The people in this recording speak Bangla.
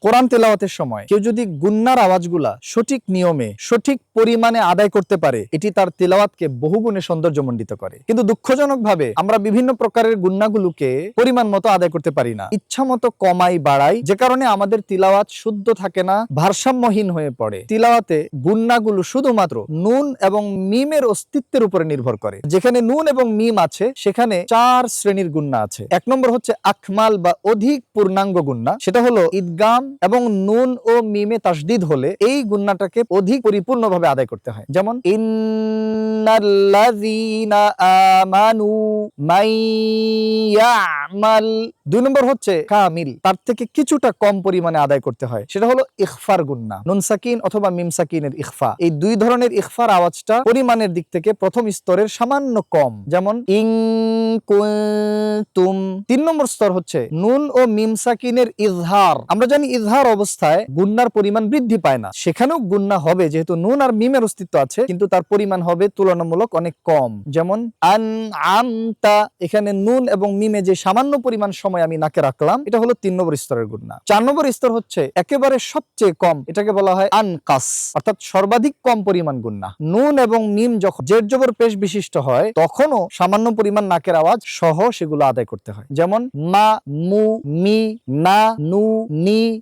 কোরআন তেলাওয়াতের সময় কেউ যদি গুন্নার আওয়াজগুলা সঠিক নিয়মে সঠিক পরিমাণে আদায় করতে পারে, এটি তার তেলাওয়াতকে বহুগুণে সৌন্দর্যমণ্ডিত করে। কিন্তু দুঃখজনকভাবে আমরা বিভিন্ন প্রকারের গুন্নাগুলোকে পরিমাণ মতো আদায় করতে পারি না, ইচ্ছা মতো কমাই বাড়াই, যে কারণে আমাদের তিলাওয়াত শুদ্ধ থাকে না, ভারসাম্যহীন হয়ে পড়ে। তিলাওয়াতে গুন্নাগুলো শুধুমাত্র নুন এবং মিমের অস্তিত্বের উপরে নির্ভর করে। যেখানে নুন এবং মিম আছে সেখানে 4 শ্রেণীর গুন্না আছে। 1 নম্বর হচ্ছে আকমাল বা অধিক পূর্ণাঙ্গ গুন্না, সেটা হলো ঈদগাম এবং নুন ও মিমে তাসদিদ হলে এই গুন্নাটাকে অধিক পরিপূর্ণভাবে আদায় করতে হয়। যেমন ইন্নাল্লাযীনা আমানু মাইয়ামাল। 2 নম্বর হচ্ছে কামিল, তার থেকে কিছুটা কম পরিমাণে আদায় করতে হয়, সেটা হলো ইখফার গুন্না, নুন সাকিন অথবা মিম সাকিনের ইখফা। এই 2 ধরনের ইখফার আওয়াজটা পরিমাণের দিক থেকে প্রথম স্তরের সামান্য কম, যেমন ইন কুনতুম। 3 নম্বর স্তর হচ্ছে নুন ও মিম সাকিনের ইজহার। আমরা জানি ইজহার অবস্থায় গুন্নার পরিমাণ বৃদ্ধি পায় না, সেখানেও গুন্না হবে যেহেতু নুন আর মিমের অস্তিত্ব আছে, কিন্তু তার পরিমাণ হবে তুলনামূলক অনেক কম। যেমন আনআমতা, এখানে নুন এবং মিমে যে সামান্য পরিমাণ সময় আমি নাকে রাখলাম, এটা হলো 3 নম্বর স্তরের গুন্না। 4 নম্বর স্তর হচ্ছে একেবারে সবচেয়ে কম, এটাকে বলা হয় আনকাস, অর্থাৎ সর্বাধিক কম পরিমাণ গুন্না। নুন এবং মিম যখন জের জবর পেশ বিশিষ্ট হয় তখনও সামান্য পরিমাণ নাকের আওয়াজ সহ সেগুলো আদায় করতে হয়। যেমন মা, মু, মি, না, নু, নি,